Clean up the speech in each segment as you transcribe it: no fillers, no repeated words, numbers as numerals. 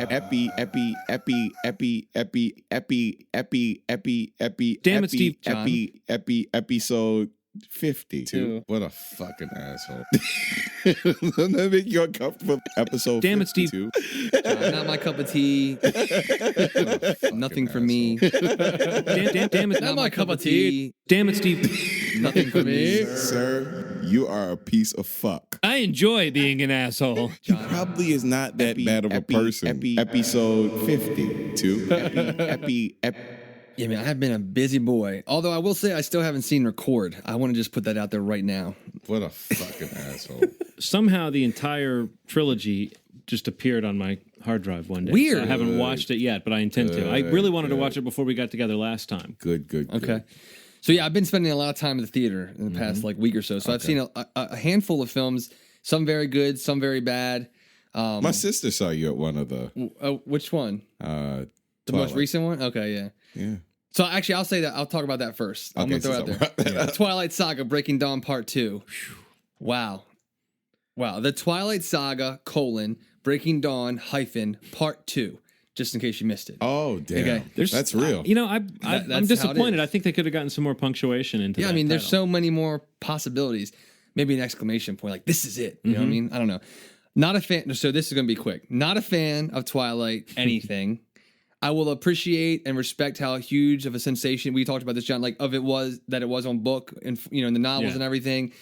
Damn it, Steve. Episode 52. What a fucking asshole. Doesn't that make you uncomfortable? Episode Damn it, 52. Steve. Not my cup of tea. Nothing for me. Damn it, Not my cup of tea. Damn it, Steve. Nothing for me. Sir, you are a piece of fuck. I enjoy being an asshole. He probably is not that bad of a person. Episode 52. Yeah, man, I've been a busy boy. Although I will say I still haven't seen Record. I want to just put that out there right now. What a fucking asshole. Somehow the entire trilogy just appeared on my hard drive one day. Weird. So I haven't watched it yet, but I intend to. I really wanted to watch it before we got together last time. Good. Okay. So yeah, I've been spending a lot of time at the theater in the past week or so. So I've seen a handful of films, some very good, some very bad. My sister saw you at one of the... which one? The most recent one? Okay, yeah. Yeah. So actually, I'll say that. I'll talk about that first. I'm going to throw it out there. Twilight Saga Breaking Dawn Part 2. Wow. The Twilight Saga, Breaking Dawn, Part 2. Just in case you missed it. Oh, damn. Okay. That's real. I'm disappointed. I think they could have gotten some more punctuation into that. Yeah, I mean, there's title. so many more possibilities. Maybe an exclamation point, like, this is it. You know what I mean? I don't know. Not a fan. So this is going to be quick. Not a fan of Twilight anything. I will appreciate and respect how huge of a sensation we talked about this, John, like it was on book and in the novels and everything.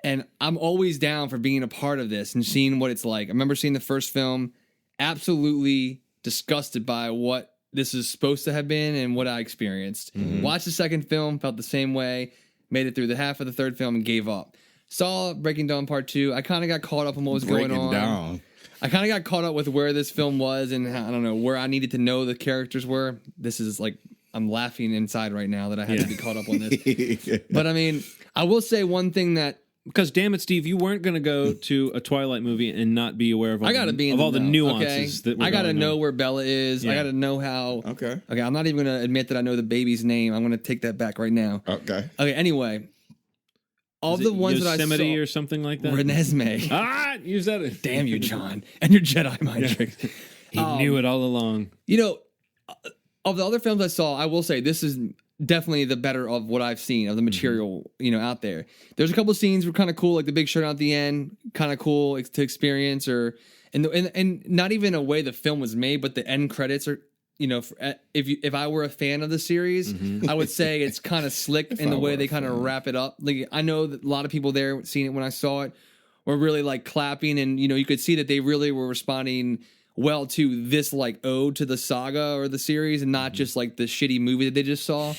And I'm always down for being a part of this and seeing what it's like. I remember seeing the first film, absolutely disgusted by what this is supposed to have been and what I experienced. Watched the second film, felt the same way, made it through the half of the third film and gave up. Saw Breaking Dawn Part 2. I kind of got caught up on what was going on. I kind of got caught up with where this film was and I don't know, where I needed to know the characters were. This is like, I'm laughing inside right now that I had to be caught up on this. But I mean, I will say one thing that... Because damn it, Steve, you weren't going to go to a Twilight movie and not be aware of all, the nuances. Okay? That I got to know where Bella is. Yeah. I got to know how... Okay, I'm not even going to admit that I know the baby's name. I'm going to take that back right now. Okay, anyway... All the ones that I saw... Yosemite or something like that? Renesmee. Use that. Damn you, John. And your Jedi mind tricks. He knew it all along. Of the other films I saw, I will say this is definitely the better of what I've seen, of the material, out there. There's a couple of scenes were kind of cool, like the big showdown at the end, kind of cool to experience, and not even a way the film was made, but the end credits are... if I were a fan of the series, I would say it's kind of slick in the way they kind of wrap it up. Like I know that a lot of people there seeing it when I saw it were really like clapping, and you could see that they really were responding well to this like ode to the saga or the series, and not just like the shitty movie that they just saw.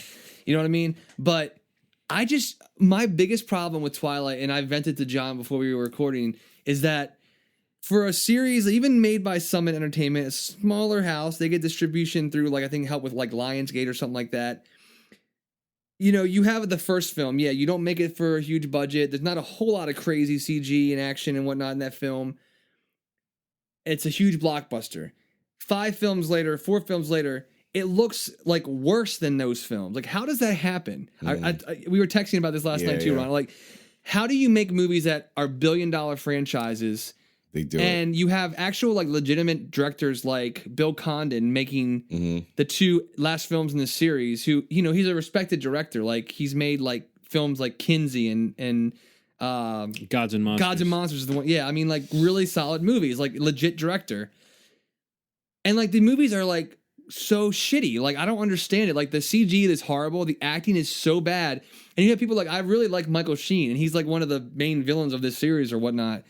You know what I mean? But my biggest problem with Twilight, and I vented to John before we were recording, is that for a series even made by Summit Entertainment, a smaller house, they get distribution through I think help with Lionsgate or something like that. You have the first film. Yeah, you don't make it for a huge budget. There's not a whole lot of crazy CG and action and whatnot in that film. It's a huge blockbuster. 4 films later, it looks like worse than those films. Like, how does that happen? We were texting about this last night too, Ron. Like, how do you make movies that are billion-dollar franchises? They do and you have actual legitimate directors like Bill Condon making the 2 last films in the series, who he's a respected director. Like he's made films like Kinsey and Gods and Monsters is the one. Yeah, I mean really solid movies, legit director. And the movies are so shitty. I don't understand it. The CG is horrible, the acting is so bad. And you have people I really like Michael Sheen, and he's one of the main villains of this series or whatnot.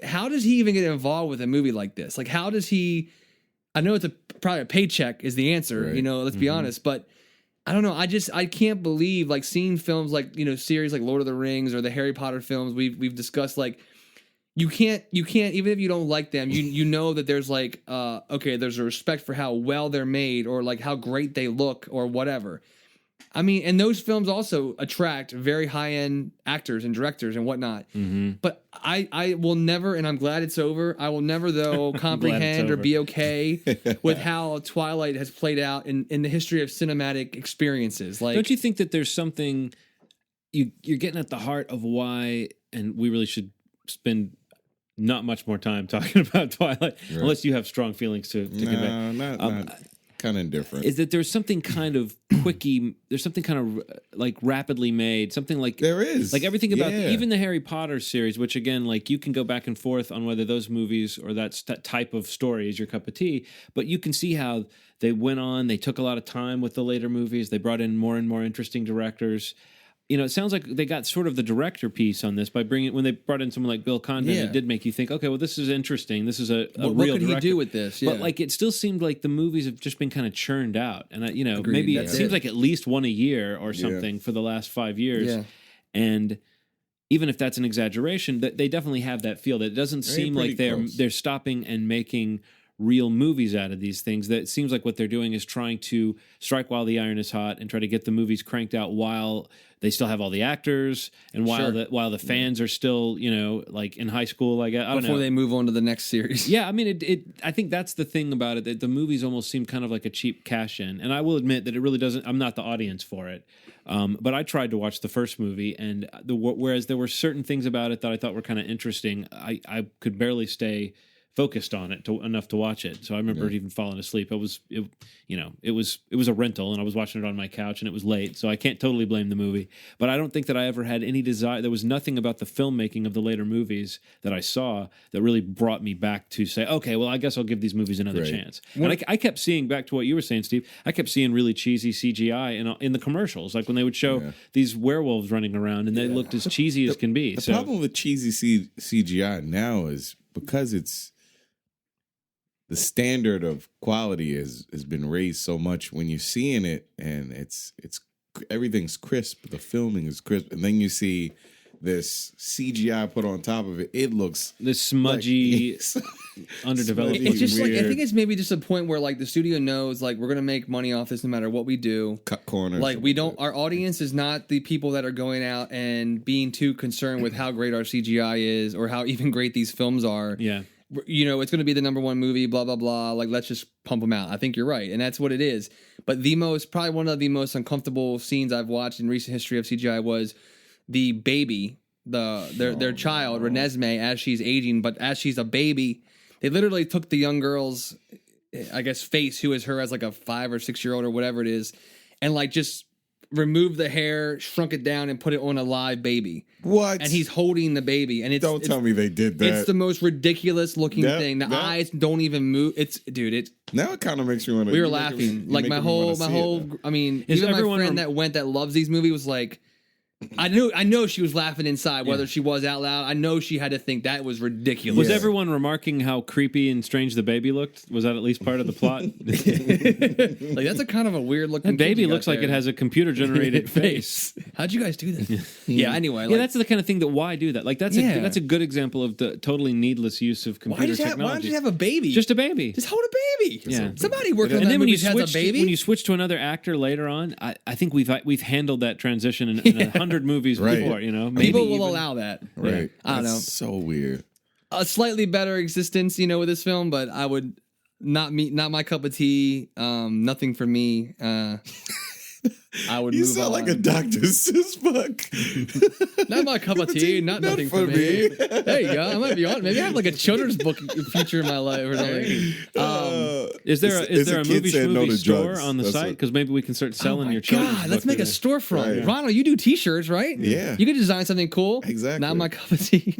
How does he even get involved with a movie like this? How does he... I know it's probably a paycheck is the answer, right. Let's be honest, but I don't know. I can't believe seeing films series like Lord of the Rings or the Harry Potter films we've discussed, you can't even if you don't like them, you know that there's okay, there's a respect for how well they're made or how great they look or whatever. I mean, and those films also attract very high-end actors and directors and whatnot. But I will never, and I'm glad it's over, I will never, though, comprehend or be okay with how Twilight has played out in the history of cinematic experiences. Don't you think that there's something, you're getting at the heart of why, and we really should spend not much more time talking about Twilight, unless you have strong feelings to convey. Not kind of indifferent. Is that there's something kind of quickie, there's something kind of like rapidly made, something like there is. Like everything about even the Harry Potter series, which again, like you can go back and forth on whether those movies or that type of story is your cup of tea, but you can see how they went on, they took a lot of time with the later movies, they brought in more and more interesting directors. You know, it sounds like they got sort of the director piece on this by when they brought in someone like Bill Condon. It did make you think, okay, well, this is interesting. This is a real what could director. he do with this? Yeah. But like, it still seemed like the movies have just been kind of churned out, and Agreed. maybe That's it seems like at least one a year or something for the last 5 years. Yeah. And even if that's an exaggeration, that they definitely have that feel. That it doesn't seem like they're stopping and making real movies out of these things. That it seems like what they're doing is trying to strike while the iron is hot and try to get the movies cranked out while they still have all the actors and while the fans are still, you know, like in high school, I guess. Before they move on to the next series. Yeah, I mean, I think that's the thing about it, that the movies almost seem kind of like a cheap cash in. And I will admit that it really doesn't, I'm not the audience for it. But I tried to watch the first movie, and whereas there were certain things about it that I thought were kind of interesting, I could barely stay focused on it enough to watch it. So I remember even falling asleep. It was a rental, and I was watching it on my couch, and it was late, so I can't totally blame the movie. But I don't think that I ever had any desire. There was nothing about the filmmaking of the later movies that I saw that really brought me back to say, okay, well, I guess I'll give these movies another chance. And I kept seeing, back to what you were saying, Steve, I kept seeing really cheesy CGI in the commercials, like when they would show these werewolves running around, and they looked as cheesy as can be. The problem with cheesy CGI now is because the standard of quality has been raised so much when you're seeing it, and it's everything's crisp, the filming is crisp, and then you see this CGI put on top of it. It looks this smudgy, underdeveloped. It's just weird. Like, I think it's maybe just a point where like the studio knows like we're gonna make money off this no matter what we do. Cut corners. Like we don't. Our audience is not the people that are going out and being too concerned with how great our CGI is or how even great these films are. Yeah. You know, it's going to be the number one movie, blah, blah, blah. Like, let's just pump them out. I think you're right. And that's what it is. But probably one of the most uncomfortable scenes I've watched in recent history of CGI was the baby, their child, Renesmee, as she's aging. But as she's a baby, they literally took the young girl's, I guess, face, who is her as like a 5 or 6 year old or whatever it is, and like just removed the hair, shrunk it down, and put it on a live baby. What? And he's holding the baby, and don't tell me they did that. It's the most ridiculous looking thing. The eyes don't even move. Now it kind of makes me want to. We were laughing like my whole. I mean, even my friend that went that loves these movies was like, I know she was laughing inside, whether she was out loud. I know she had to think that was ridiculous. Was everyone remarking how creepy and strange the baby looked? Was that at least part of the plot? Like, that's a kind of a weird looking. That baby looks like it has a computer generated face. How'd you guys do this? Yeah. Anyway, yeah, that's the kind of thing that why do that? Like that's a good example of the totally needless use of computer technology. Why don't you have a baby? Just a baby. Just hold a baby. Yeah. Somebody working on and that then movie has a baby. When you switch to another actor later on, I think we've handled that transition in 100 movies before. You know, maybe people will allow that. Right. I don't know. So weird. A slightly better existence, you know, with this film, but I would not my cup of tea. Nothing for me. I would. You move sound on. like a Dr. Seuss book. Not my cup of tea. Nothing for me. There you go. I might be on. Maybe I have like a children's book feature in my life or something. Is there a movie store on the site? Because maybe we can start selling your children's book. Let's make a storefront. Right. Ronald, you do T-shirts, right? Yeah. You could design something cool. Exactly. Not my cup of tea.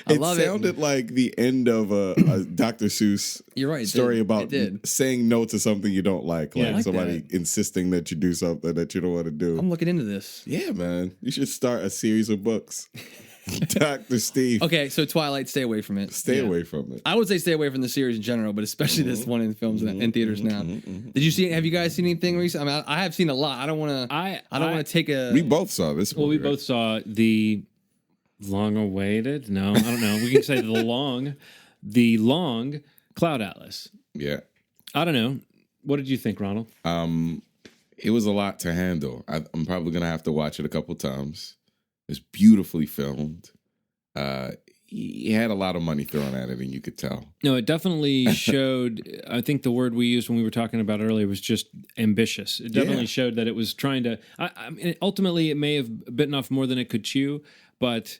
I love it. It sounded like the end of a Dr. Seuss You're right, story about saying no to something you don't like. Like somebody insisting that you do something that you don't want to do. I'm looking into this. Yeah, man. You should start a series of books. Dr. Steve. Okay, so Twilight, stay away from it. Stay away from it. I would say stay away from the series in general, but especially this one in films in theaters now. Did you see? Have you guys seen anything recent? I mean, I have seen a lot. I don't want to. I don't want to take a. We both saw this. Well, we both saw the long-awaited. No, I don't know. We can say the long Cloud Atlas. Yeah. I don't know. What did you think, Ronald? It was a lot to handle. I'm probably gonna have to watch it a couple times. It's beautifully filmed. He had a lot of money thrown at it, and you could tell. No, it definitely showed. I think the word we used when we were talking about it earlier was just ambitious. It definitely showed that it was trying to. I mean, ultimately, it may have bitten off more than it could chew, but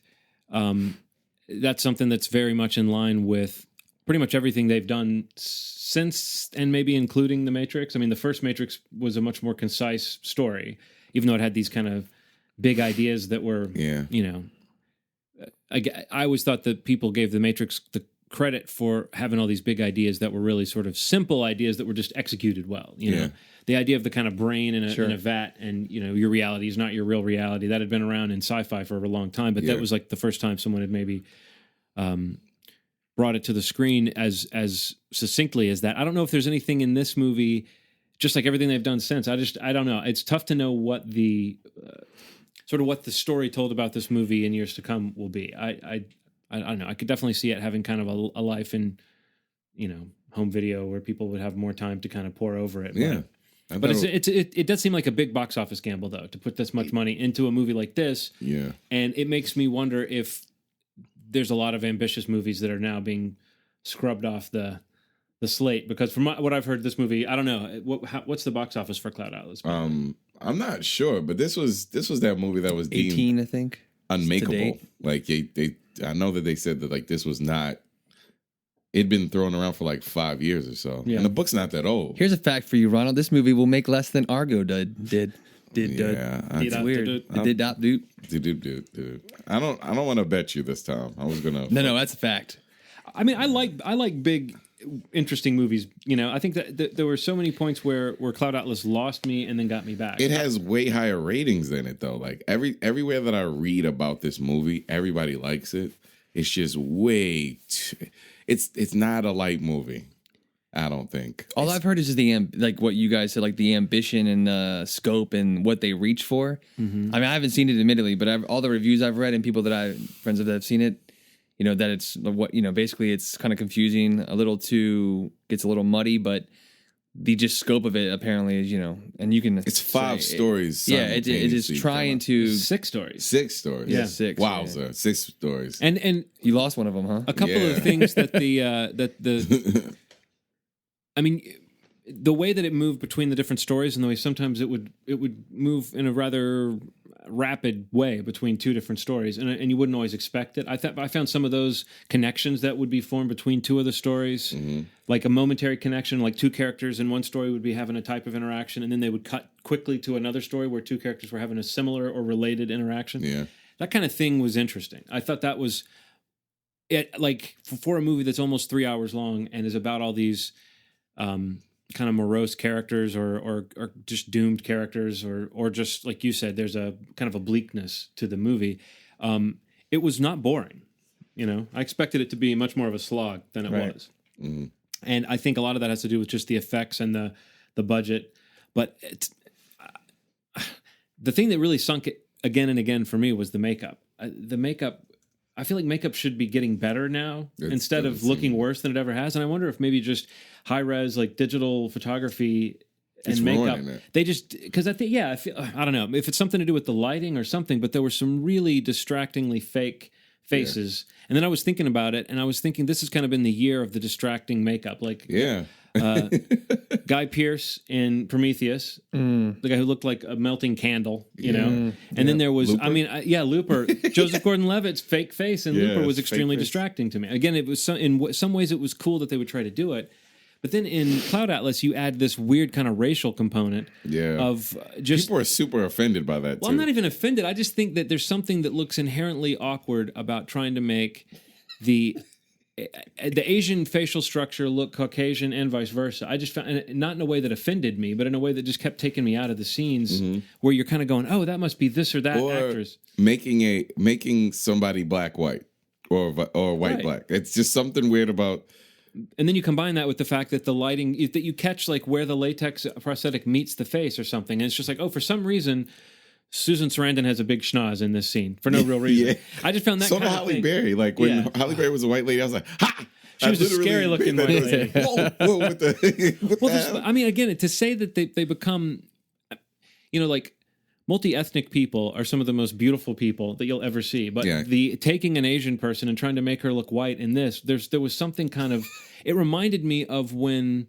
that's something that's very much in line with pretty much everything they've done since, and maybe including The Matrix. I mean, the first Matrix was a much more concise story, even though it had these kind of big ideas that were, you know, I always thought that people gave The Matrix the credit for having all these big ideas that were really sort of simple ideas that were just executed well. You know, the idea of the kind of brain in a vat, and you know, your reality is not your real reality. That had been around in sci-fi for a long time, but that was like the first time someone had maybe brought it to the screen as succinctly as that. I don't know if there's anything in this movie, just like everything they've done since. I don't know. It's tough to know what the sort of what the story told about this movie in years to come will be. I don't know. I could definitely see it having kind of a life in, you know, home video where people would have more time to kind of pour over it. Yeah. But it does seem like a big box office gamble, though, to put this much money into a movie like this. Yeah. And it makes me wonder if there's a lot of ambitious movies that are now being scrubbed off the slate, because from what I've heard, this movie, I don't know what's the box office for Cloud Atlas. I'm not sure, but this was that movie that was deemed 18, I think, unmakeable. Like I know that they said that like this was not. It'd been thrown around for like 5 years or so, and the book's not that old. Here's a fact for you, Ronald. This movie will make less than Argo did. Yeah, it's weird. It did not do. Dude. I don't want to bet you this time. I was gonna. No, that's a fact. I mean, I like big, interesting movies. You know, I think that there were so many points where Cloud Atlas lost me and then got me back. It has way higher ratings than it though. Like everywhere that I read about this movie, everybody likes it. It's just way. It's not a light movie. I don't think. All I've heard is just like what you guys said, like the ambition and the scope and what they reach for. Mm-hmm. I mean, I haven't seen it admittedly, but all the reviews I've read and people friends that have seen it, you know, that it's what, you know, basically it's kind of confusing, gets a little muddy, but the just scope of it apparently is, you know, and you can. It's 5 stories. It is trying to 6 stories. 6 stories. Yeah, 6. Wow, sir, 6 stories. And you lost one of them, huh? A couple of things that the I mean, the way that it moved between the different stories and the way sometimes it would move in a rather rapid way between 2 different stories, and you wouldn't always expect it. I found some of those connections that would be formed between 2 of the stories, like a momentary connection, like 2 characters in one story would be having a type of interaction, and then they would cut quickly to another story where 2 characters were having a similar or related interaction. Yeah, that kind of thing was interesting. I thought that was it, like for a movie that's almost 3 hours long and is about all these kind of morose characters or just doomed characters or just like you said, there's a kind of a bleakness to the movie. It was not boring. You know, I expected it to be much more of a slog than it was. Mm-hmm. And I think a lot of that has to do with just the effects and the budget. But the thing that really sunk it again and again for me was the makeup. The makeup, I feel like makeup should be getting better now instead of looking worse than it ever has. And I wonder if maybe just high res, like digital photography and makeup, they just, because I think, I don't know if it's something to do with the lighting or something, but there were some really distractingly fake faces. Yeah. And then I was thinking about it and I was thinking this has kind of been the year of the distracting makeup. Like, Guy Pearce in Prometheus, the guy who looked like a melting candle, you know. And then there was, Looper? Looper. Joseph Gordon-Levitt's fake face in Looper was extremely distracting to me. Again, it was in some ways it was cool that they would try to do it, but then in Cloud Atlas you add this weird kind of racial component. Of just people are super offended by that. Well, I'm not even offended. I just think that there's something that looks inherently awkward about trying to make the Asian facial structure look Caucasian and vice versa. I just found, not in a way that offended me, but in a way that just kept taking me out of the scenes where you're kind of going, oh, that must be this or that actress. Making somebody white or white black. It's just something weird about. And then you combine that with the fact that the lighting, that you catch like where the latex prosthetic meets the face or something. And it's just like, oh, for some reason, Susan Sarandon has a big schnoz in this scene for no real reason. I just found that kind of Halle thing. Berry. Like when Halle Berry was a white lady, I was like, ha! She was a scary looking white lady. Whoa, with the I mean, again, to say that they become, you know, like multi-ethnic people are some of the most beautiful people that you'll ever see. But the taking an Asian person and trying to make her look white in this, there was something kind of, it reminded me of when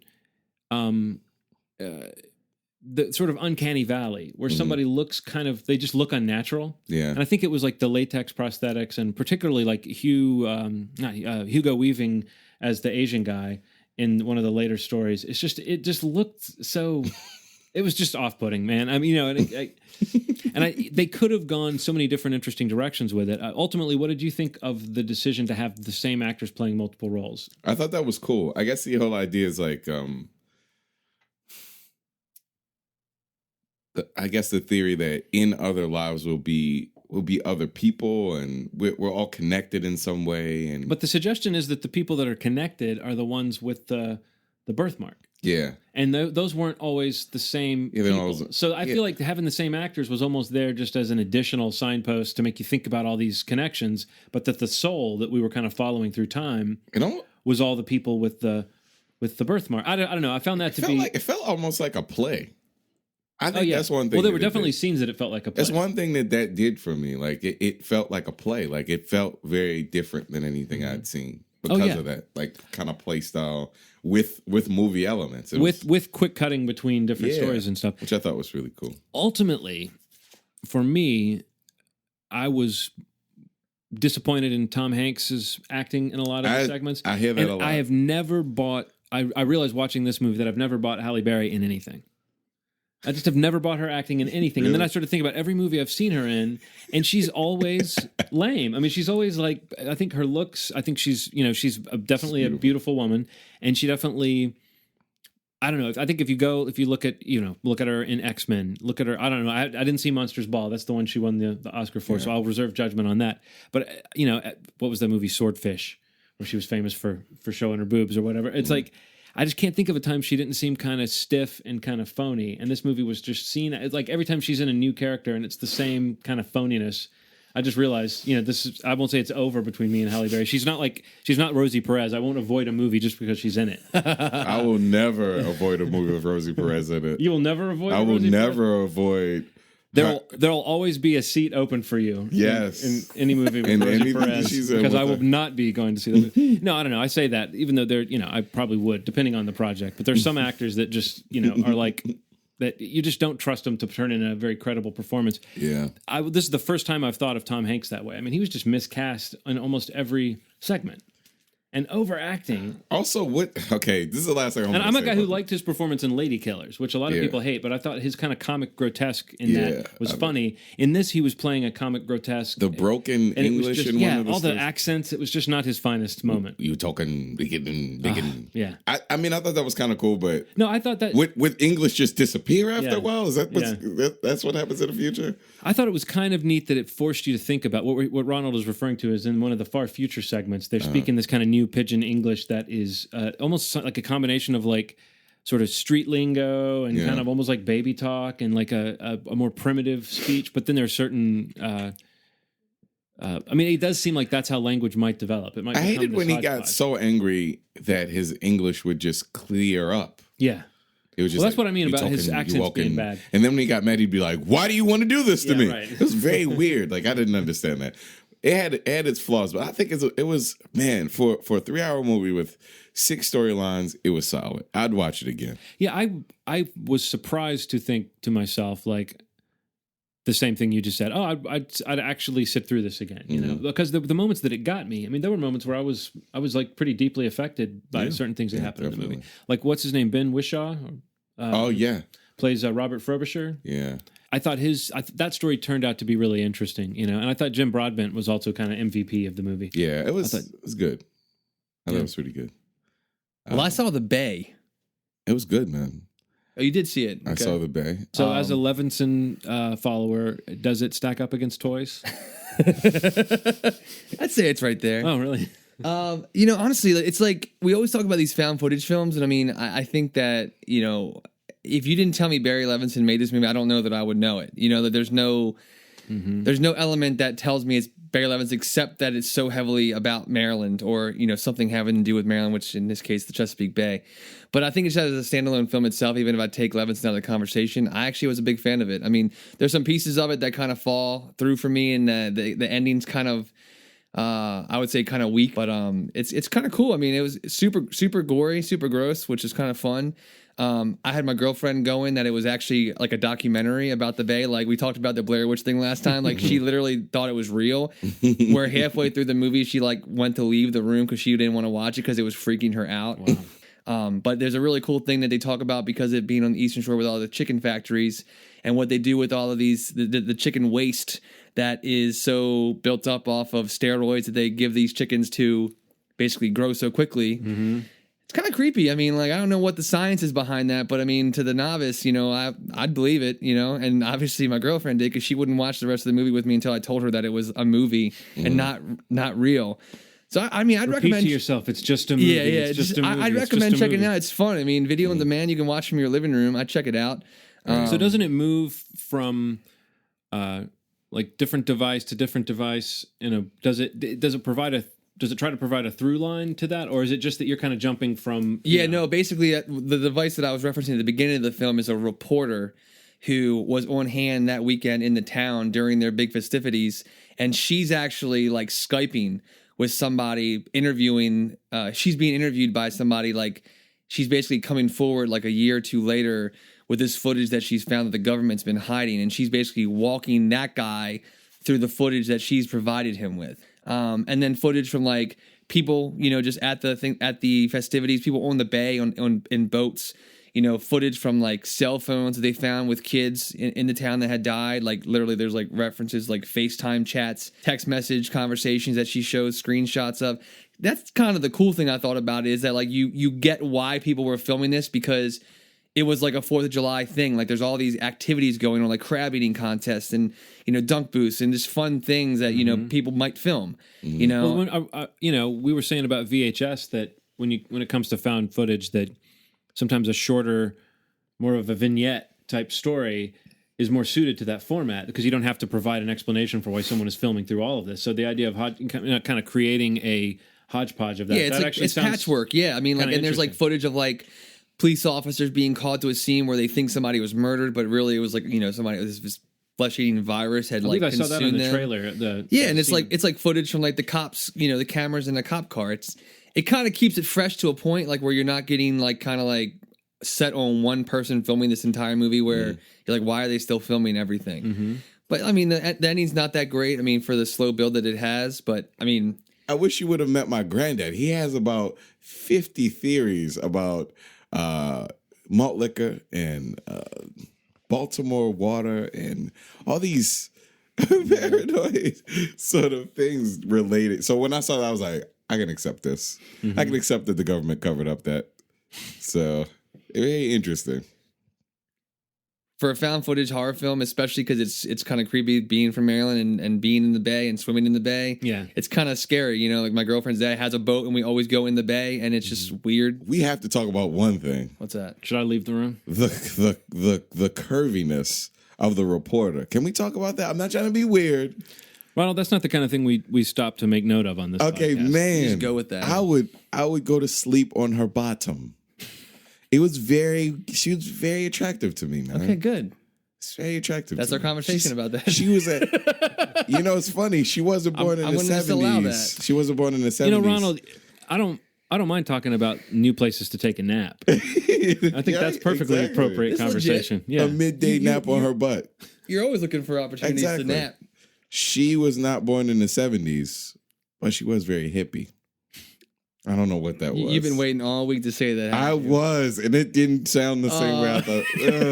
the sort of uncanny valley where somebody looks they just look unnatural. Yeah. And I think it was like the latex prosthetics and particularly like Hugo Weaving as the Asian guy in one of the later stories. It just looked so, it was just off-putting, man. I mean, they could have gone so many different interesting directions with it. Ultimately, what did you think of the decision to have the same actors playing multiple roles? I thought that was cool. I guess the whole idea is like, I guess the theory that in other lives will be other people, and we're all connected in some way. But the suggestion is that the people that are connected are the ones with the birthmark. Yeah. And those weren't always the same people. So I feel like having the same actors was almost there just as an additional signpost to make you think about all these connections, but that the soul that we were kind of following through time was all the people with the birthmark. I don't know. I found that it felt almost like a play. I think that's one thing. Well, there were definitely scenes that it felt like a play. That's one thing that did for me. Like it felt like a play. Like it felt very different than anything I'd seen because of that, like kind of play style with movie elements. With quick cutting between different stories and stuff, which I thought was really cool. Ultimately, for me, I was disappointed in Tom Hanks's acting in a lot of the segments. I hear that a lot. I have never bought. I realized watching this movie that I've never bought Halle Berry in anything. I just have never bought her acting in anything. Really? And then I started thinking about every movie I've seen her in, and she's always lame. I mean, she's always like, I think her looks, I think she's definitely a beautiful woman, and she definitely, I don't know. I think if you look at her in X-Men, look at her, I don't know. I didn't see Monsters Ball. That's the one she won the Oscar for, so I'll reserve judgment on that. But, what was that movie, Swordfish, where she was famous for showing her boobs or whatever? It's like, I just can't think of a time she didn't seem kind of stiff and kind of phony. And this movie was just seen. It's like every time she's in a new character and it's the same kind of phoniness, I just realized, I won't say it's over between me and Halle Berry. She's not Rosie Perez. I won't avoid a movie just because she's in it. I will never avoid a movie with Rosie Perez in it. You will never avoid I will never avoid. There'll always be a seat open for you. Yes. In any movie with Rosie Perez, because I will not be going to see the movie. No, I don't know. I say that even though I probably would, depending on the project. But there's some actors that just, are like that you just don't trust them to turn in a very credible performance. Yeah. This is the first time I've thought of Tom Hanks that way. I mean, he was just miscast in almost every segment. And overacting. Also, okay, this is the last thing I'm a guy who liked his performance in Lady Killers, which a lot of people hate, but I thought his kind of comic grotesque in that was funny. In this, he was playing a comic grotesque. The broken English in one of the all the accents. It was just not his finest moment. You talking digging. Yeah. I mean, I thought that was kind of cool, but no, I thought that with English just disappear after a while. Is that that's what happens in the future? I thought it was kind of neat that it forced you to think about what Ronald is referring to is in one of the far future segments. They're speaking this kind of new pidgin English that is almost like a combination of like sort of street lingo and kind of almost like baby talk and like a more primitive speech. But then there are certain. I mean, it does seem like that's how language might develop. It might. I hated when he got so angry that his English would just clear up. Yeah. It was just that's what I mean about his accents being bad. And then when he got mad, he'd be like, "Why do you want to do this to me?" Right. It was very weird. Like I didn't understand that. It had its flaws, but I think it was man for a 3-hour movie with 6 storylines. It was solid. I'd watch it again. Yeah, I was surprised to think to myself like the same thing you just said. Oh, I'd actually sit through this again, you know, because the moments that it got me. I mean, there were moments where I was like pretty deeply affected by certain things that happened in the movie. Like what's his name, Ben Whishaw? Plays Robert Frobisher. Yeah. I thought that story turned out to be really interesting, you know, and I thought Jim Broadbent was also kind of MVP of the movie. Yeah, it was good. I thought it was pretty good. Well, I saw The Bay. It was good, man. Oh, you did see it. Okay. I saw The Bay. So as a Levinson follower, does it stack up against Toys? I'd say it's right there. Oh, really? You know, honestly, it's like we always talk about these found footage films, and I mean, I think that, you know, if you didn't tell me Barry Levinson made this movie, I don't know that I would know it. You know, that there's no element that tells me it's Barry Levinson except that it's so heavily about Maryland or, you know, something having to do with Maryland, which in this case, the Chesapeake Bay. But I think it's as a standalone film itself, even if I take Levinson out of the conversation, I actually was a big fan of it. I mean, there's some pieces of it that kind of fall through for me, and the ending's kind of I would say kind of weak, but it's kind of cool. I mean, it was super gory, super gross, which is kind of fun. I had my girlfriend going that it was actually like a documentary about the Bay. Like we talked about the Blair Witch thing last time. Like she literally thought it was real. Where halfway through the movie, she like went to leave the room because she didn't want to watch it because it was freaking her out. Wow. But there's a really cool thing that they talk about because it being on the Eastern Shore with all the chicken factories and what they do with all of these, the chicken waste that is so built up off of steroids that they give these chickens to basically grow so quickly. Mm-hmm. It's kind of creepy. I mean, like, I don't know what the science is behind that, but I mean, to the novice, you know, I'd believe it, you know, and obviously my girlfriend did because she wouldn't watch the rest of the movie with me until I told her that it was a movie and not real. So, I mean, I'd recommend to yourself, it's just a movie. Yeah, yeah. It's just a movie. I'd recommend checking it out. It's fun. I mean, video on demand, you can watch from your living room. I'd check it out. So doesn't it move from like different device to different device? You know, does it try to provide a through line to that, or is it just that you're kind of jumping from? No. Basically, the device that I was referencing at the beginning of the film is a reporter who was on hand that weekend in the town during their big festivities, and she's actually like Skyping with somebody interviewing. She's being interviewed by somebody, like she's basically coming forward like a year or two later with this footage that she's found that the government's been hiding, and she's basically walking that guy through the footage that she's provided him with. And then footage from like people, you know, just at the festivities, people on the bay in boats, you know, footage from like cell phones that they found with kids in the town that had died. Like literally there's like references like FaceTime chats, text message conversations that she shows screenshots of. That's kind of the cool thing I thought about it, is that like you get why people were filming this, because it was like a 4th of July thing. Like there's all these activities going on, like crab eating contests and, you know, dunk booths and just fun things that, you know, people might film, you know. Well, when, you know, we were saying about VHS that when it comes to found footage, that sometimes a shorter, more of a vignette type story is more suited to that format, because you don't have to provide an explanation for why someone is filming through all of this. So the idea of kind of creating a hodgepodge of that. Yeah, it's patchwork. Yeah, I mean, like, and there's like footage of like police officers being called to a scene where they think somebody was murdered, but really it was like, you know, somebody, this flesh-eating virus had like consumed them. I saw that in the trailer. And it's like footage from like the cops, you know, the cameras in the cop car. It kind of keeps it fresh to a point, like where you're not getting like kind of like set on one person filming this entire movie where you're like, why are they still filming everything? Mm-hmm. But I mean, the ending's not that great. I mean, for the slow build that it has, but I mean, I wish you would have met my granddad. He has about 50 theories about malt liquor and Baltimore water and all these paranoid sort of things related. So when I saw that, I was like, I can accept this. Mm-hmm. I can accept that the government covered up that. So very interesting. For a found footage horror film, especially because it's kind of creepy being from Maryland and being in the Bay and swimming in the Bay. Yeah. It's kind of scary. You know, like my girlfriend's dad has a boat and we always go in the Bay, and it's just weird. We have to talk about one thing. What's that? Should I leave the room? The curviness of the reporter. Can we talk about that? I'm not trying to be weird. Well, that's not the kind of thing we stop to make note of on this podcast. Man. Just go with that. I would go to sleep on her bottom. She was very attractive to me, man. Okay, good. It's very attractive. That's our conversation about that. She was you know, it's funny. She wasn't born in the 70s. She wasn't born in the 70s. You know, Ronald, I don't mind talking about new places to take a nap. I think that's perfectly appropriate it's conversation. Legit. Yeah. A midday nap on her butt. You're always looking for opportunities to nap. She was not born in the 70s, but she was very hippie. I don't know what that was. You've been waiting all week to say that. I was, and it didn't sound the same way I thought.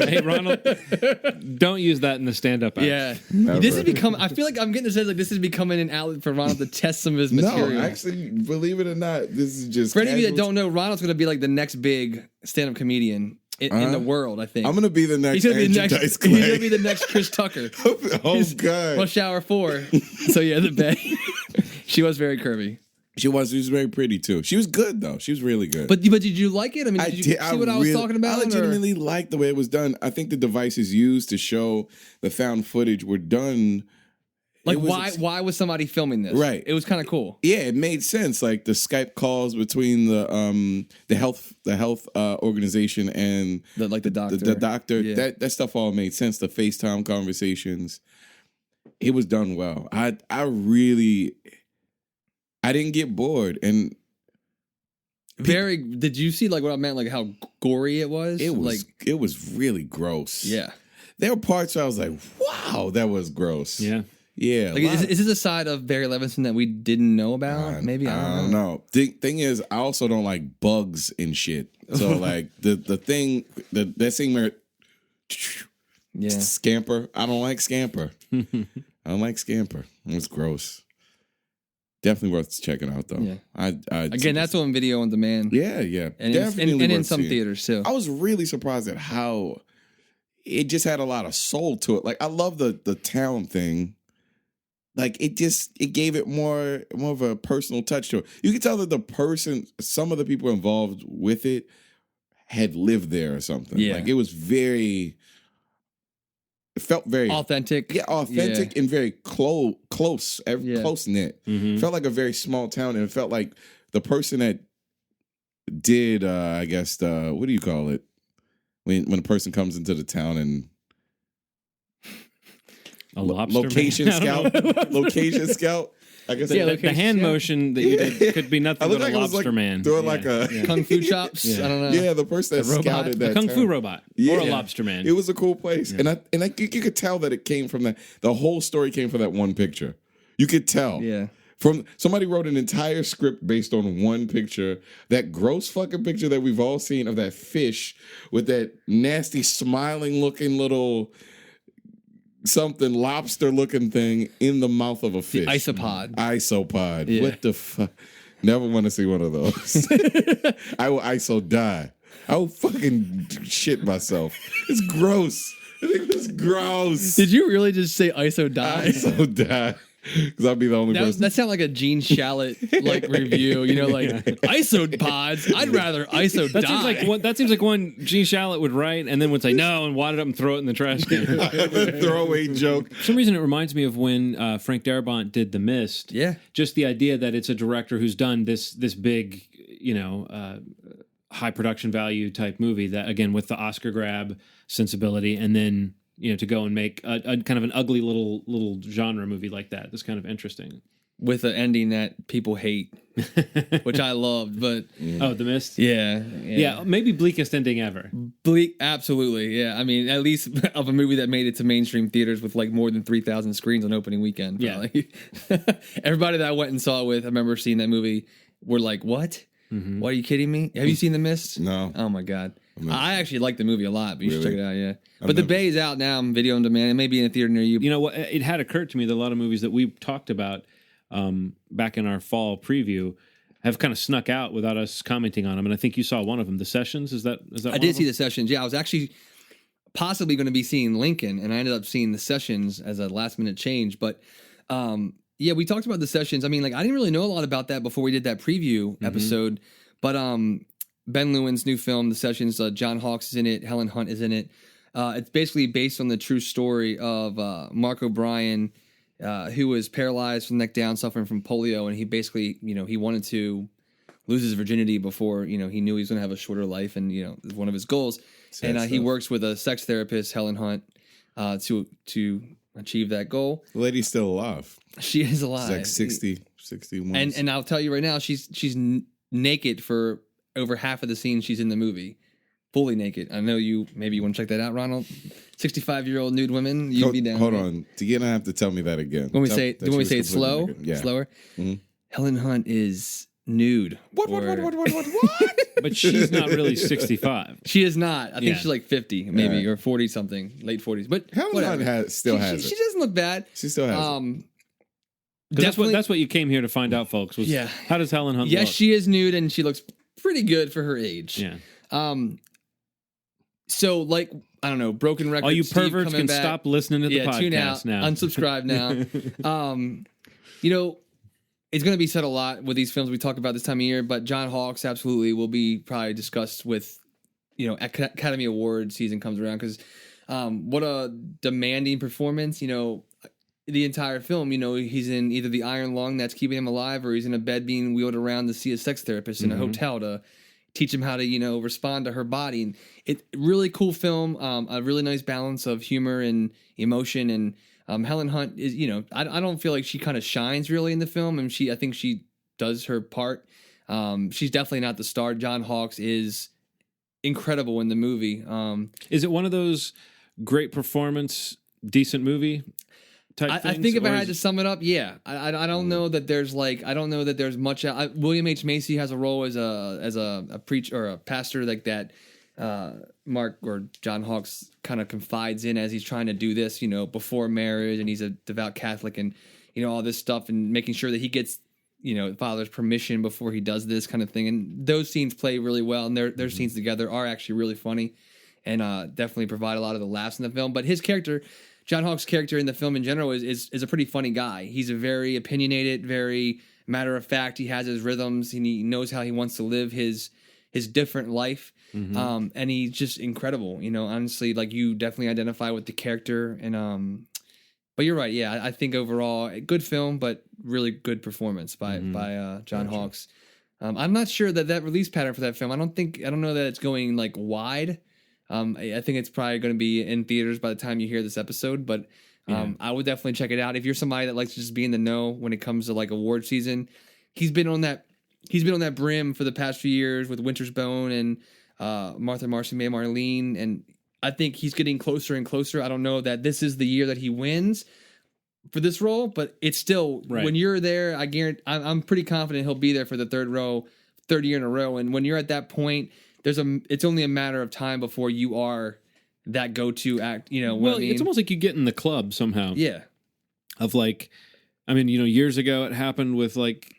Hey, Ronald, don't use that in the stand-up act. Yeah. This has become, I feel like I'm getting the sense like this is becoming an outlet for Ronald to test some of his material. No, actually, believe it or not, this is just for any of you that don't know, Ronald's going to be like the next big stand-up comedian in the world, I think. I'm going to be the next Andrew Dice Clay. He's going to be the next Chris Tucker. God. Rush Hour 4. So yeah, the Bay. She was very curvy. She was very pretty too. She was good though. She was really good. But did you like it? I mean, did you see what I was talking about? I legitimately liked the way it was done. I think the devices used to show the found footage were done. Like why was somebody filming this? Right. It was kind of cool. Yeah, it made sense. Like the Skype calls between the health organization and the doctor. The doctor. Yeah. That stuff all made sense. The FaceTime conversations. It was done well. I really. I didn't get bored, and Very. Did you see like what I meant? Like how gory it was. it was really gross. Yeah. There were parts where I was like, "Wow, that was gross." Yeah. Yeah. Like, is this a side of Barry Levinson that we didn't know about? Maybe I don't know. Thing is, I also don't like bugs and shit. So like that scene where scamper. I don't like scamper. I don't like scamper. It was gross. Definitely worth checking out though. Yeah. Again, that's on video on demand. Yeah. And Definitely in worth some seeing. theaters too. I was really surprised at how it just had a lot of soul to it. Like I love the town thing. Like it gave it more of a personal touch to it. You could tell that some of the people involved with it had lived there or something. Yeah. Like it felt very authentic. Yeah, authentic and very close, close knit. Mm-hmm. Felt like a very small town, and it felt like the person that did, I guess, what do you call it? When a person comes into the town and a lobster location man. scout, location scout. I guess the hand motion that you did could be nothing but a lobster man doing like a kung fu chops. Yeah. I don't know. Yeah, the person that scouted that a kung fu town. robot or a lobster man. It was a cool place, and you could tell that it came from that. The whole story came from that one picture. You could tell. Yeah. From somebody wrote an entire script based on one picture, that gross fucking picture that we've all seen of that fish with that nasty smiling looking little something lobster looking thing in the mouth of a fish. Isopod. Yeah. What the fuck? Never want to see one of those. I will ISO die. I will fucking shit myself. It's gross. I think it's gross. Did you really just say ISO die? ISO die. Because I'll be the only person. That sounds like a Gene Shalit like review, isopods. I'd rather ISO That die. Seems like one Gene Shalit would write and then would say no and wad it up and throw it in the trash can. The throwaway joke. For some reason, it reminds me of when Frank Darabont did The Mist. Yeah. Just the idea that it's a director who's done this big, high production value type movie that, again, with the Oscar grab sensibility, and then to go and make a kind of an ugly little genre movie like that. That's kind of interesting. With an ending that people hate, which I loved, but Oh, The Mist? Yeah, maybe bleakest ending ever. bleak. Absolutely, yeah. I mean, at least of a movie that made it to mainstream theaters with like more than 3,000 screens on opening weekend. Probably. Yeah, everybody that I went and saw it with, I remember seeing that movie. Were like, "What? Mm-hmm. What are you kidding me? Have you seen The Mist?" No. Oh my god. I actually like the movie a lot, but you should check Really? it out. Yeah, but The Bay is out now, video on demand. It may be in a theater near you. You know what? It had occurred to me that a lot of movies that we talked about back in our fall preview have kind of snuck out without us commenting on them. And I think you saw one of them, The Sessions. Is that? I did see The Sessions. Yeah, I was actually possibly going to be seeing Lincoln, and I ended up seeing The Sessions as a last minute change. But yeah, we talked about The Sessions. I mean, like I didn't really know a lot about that before we did that preview episode. But Ben Lewin's new film, The Sessions, John Hawkes is in it. Helen Hunt is in it. It's basically based on the true story of Mark O'Brien, who was paralyzed from the neck down, suffering from polio, and he basically, he wanted to lose his virginity before, he knew he was going to have a shorter life, and it was one of his goals. And he works with a sex therapist, Helen Hunt, to achieve that goal. The lady's still alive. She is alive. She's like 61. And I'll tell you right now, she's naked for over half of the scenes she's in the movie. Fully naked. I know maybe you want to check that out, Ronald. 65-year-old nude women, you'd be down. Hold on. You're going to have to tell me that again. When we say it slow, Yeah. slower. Mm-hmm. Helen Hunt is nude. What? But she's not really 65. She is not. I think Yeah. she's like 50, maybe, or 40 something, late 40s. But Helen Hunt has she it. She doesn't look bad. She still has it. That's what you came here to find out, folks. Was how does Helen Hunt look? Yes, she is nude, and she looks pretty good for her age. Yeah. So, like, I don't know, broken record. All you Steve perverts coming can back. stop listening to the podcast tune out, now. unsubscribe now. It's going to be said a lot with these films we talk about this time of year, but John Hawkes absolutely will be probably discussed with, Academy Award season comes around, because what a demanding performance. The entire film, he's in either the iron lung that's keeping him alive, or he's in a bed being wheeled around to see a sex therapist in a hotel to teach him how to, respond to her body. And it really cool film, a really nice balance of humor and emotion. And Helen Hunt is, I don't feel like she kind of shines really in the film. And I think she does her part. She's definitely not the star. John Hawkes is incredible in the movie. Is it one of those great performance, decent movie type I things? think if I Or had is to it- sum it up, yeah, I don't know that there's much. William H Macy has a role as a preacher or a pastor like that. Mark or John Hawkes kind of confides in as he's trying to do this, before marriage, and he's a devout Catholic, and all this stuff, and making sure that he gets the father's permission before he does this kind of thing. And those scenes play really well, and their scenes together are actually really funny, and definitely provide a lot of the laughs in the film. But his character, John Hawkes' character in the film in general, is a pretty funny guy. He's a very opinionated, very matter of fact. He has his rhythms, and he knows how he wants to live his different life. And he's just incredible. Honestly, like, you definitely identify with the character, and but you're right. Yeah, I think overall a good film, but really good performance by John Hawkes. I'm not sure that release pattern for that film. I don't know that it's going like wide. I think it's probably going to be in theaters by the time you hear this episode, but I would definitely check it out if you're somebody that likes to just be in the know when it comes to like award season. He's been on that brim for the past few years with Winter's Bone and Martha Marcy May Marlene, and I think he's getting closer and closer. I don't know that this is the year that he wins for this role, but it's still when you're there, I guarantee I'm pretty confident he'll be there for the third year in a row. And when you're at that point, it's only a matter of time before you are that go-to act. Well, it's almost like you get in the club somehow. Yeah. Of like, I mean, years ago it happened with like,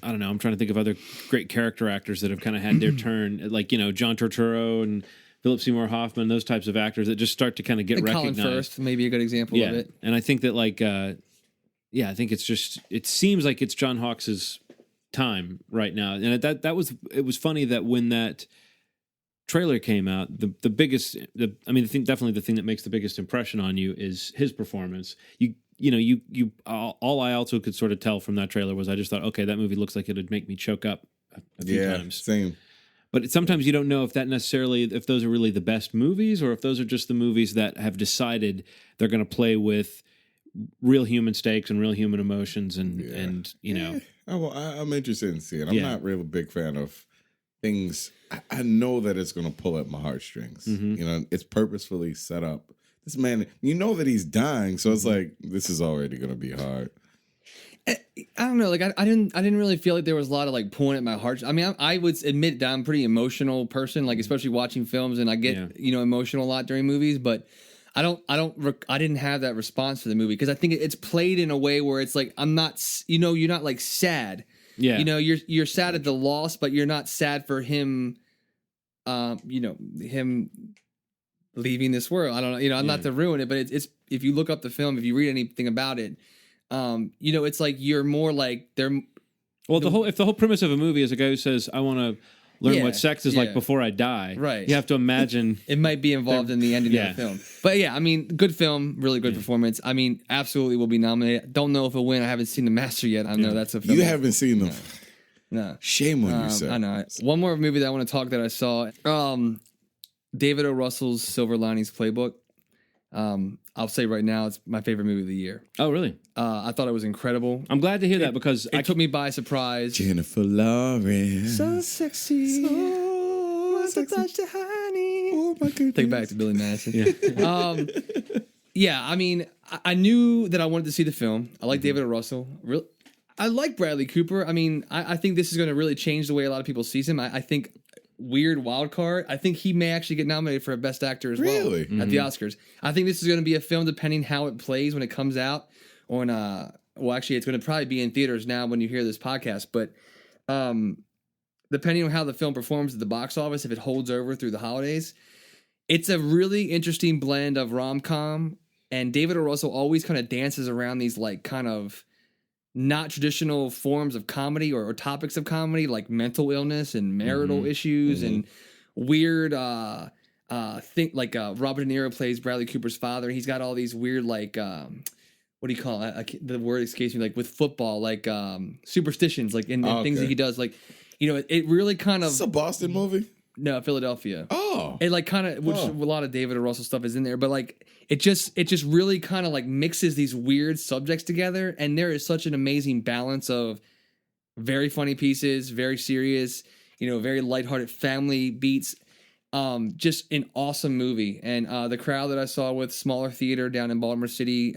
I don't know, I'm trying to think of other great character actors that have kind of had their turn, like, John Turturro and Philip Seymour Hoffman, those types of actors that just start to kind of get recognized. Colin Firth, maybe a good example of it. And I think that like, I think it seems like it's John Hawkes' time right now. And it was funny that when that trailer came out, the thing that makes the biggest impression on you is his performance. All I also could sort of tell from that trailer was I just thought, okay, that movie looks like it would make me choke up a few times. Same. But sometimes you don't know if those are really the best movies, or if those are just the movies that have decided they're going to play with real human stakes and real human emotions, and I'm interested in seeing. I'm not really a big fan of things. I know that it's going to pull at my heartstrings. It's purposefully set up. This man, that he's dying, so it's like this is already going to be hard. I don't know. Like I didn't really feel like there was a lot of like pulling at my heart. I mean, I would admit that I'm a pretty emotional person, like especially watching films, and I get emotional a lot during movies. But I didn't have that response to the movie because I think it's played in a way where it's like I'm not, you're not like sad. Yeah. You're sad at the loss, but you're not sad for him. Him leaving this world. I don't know. I'm not to ruin it, but it's if you look up the film, if you read anything about it. It's like you're more like they're. Well, if the whole premise of a movie is a guy who says, "I want to learn what sex is like before I die," right? You have to imagine it might be involved in the ending of the film. But yeah, I mean, good film, really good performance. I mean, absolutely will be nominated. Don't know if it'll win. I haven't seen The Master yet. I know that's a film. You haven't seen them. No. Shame on you, sir. I know. One more movie that I want to talk that I saw. David O. Russell's Silver Linings Playbook. I'll say right now, it's my favorite movie of the year. Oh, really? I thought it was incredible. I'm glad to hear that because it took me by surprise. Jennifer Lawrence, so sexy, so sexy. Honey. Oh my goodness! Take it back to Billy Madison. Yeah. I mean, I knew that I wanted to see the film. I like David O. Russell. I like Bradley Cooper. I mean, I think this is going to really change the way a lot of people see him. I think. Weird wild card. I think he may actually get nominated for a Best Actor as well at the Oscars. I think this is going to be a film depending how it plays when it comes out on. Actually, it's going to probably be in theaters now when you hear this podcast. But depending on how the film performs at the box office, if it holds over through the holidays, it's a really interesting blend of rom-com, and David O. Russell always kind of dances around these like kind of not traditional forms of comedy or topics of comedy, like mental illness and marital issues and weird think like Robert De Niro plays Bradley Cooper's father. He's got all these weird like what do you call it? The word escapes me. Like with football, like superstitions, like in things that he does. Like it really kind of. It's a Boston movie. No, Philadelphia. Oh, it like kind of, which a lot of David O. Russell stuff is in there, but like it just really kind of like mixes these weird subjects together, and there is such an amazing balance of very funny pieces, very serious, very lighthearted family beats. Just an awesome movie. And the crowd that I saw with smaller theater down in Baltimore City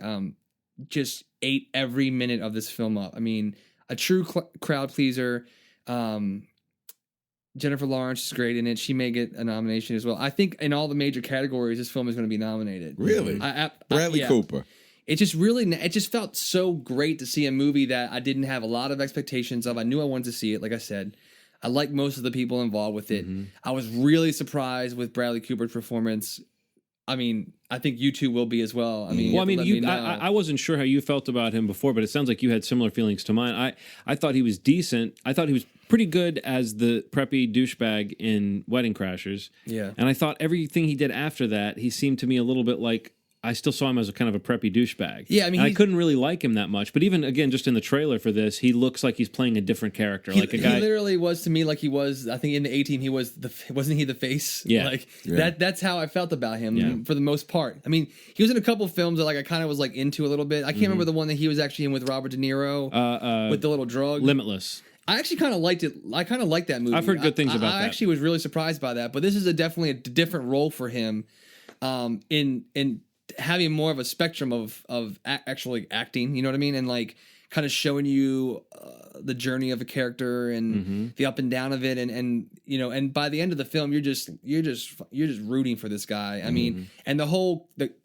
just ate every minute of this film up. I mean, a true crowd pleaser. Jennifer Lawrence is great in it. She may get a nomination as well. I think in all the major categories, this film is going to be nominated. Really? Bradley Cooper. It just felt so great to see a movie that I didn't have a lot of expectations of. I knew I wanted to see it. Like I said, I like most of the people involved with it. Mm-hmm. I was really surprised with Bradley Cooper's performance. I mean, I think you two will be as well. I mean, I wasn't sure how you felt about him before, but it sounds like you had similar feelings to mine. I thought he was decent. I thought he was pretty good as the preppy douchebag in Wedding Crashers. Yeah. And I thought everything he did after that, he seemed to me a little bit like, I still saw him as a kind of a preppy douchebag. Yeah, I mean, I couldn't really like him that much. But even again, just in the trailer for this, he looks like he's playing a different character. Like a guy, he literally was to me like he was. I think in the A-Team, wasn't he the face? Yeah, That's how I felt about him for the most part. I mean, he was in a couple films that I kind of was into a little bit. I can't remember the one that he was actually in with Robert De Niro with the little drug. Limitless. I actually kind of liked it. I kind of liked that movie. I've heard good things about that. I actually was really surprised by that. But this is definitely a different role for him. In having more of a spectrum of actually acting, you know what I mean, and kind of showing you the journey of a character and the up and down of it, and by the end of the film, you're just rooting for this guy. I mean, and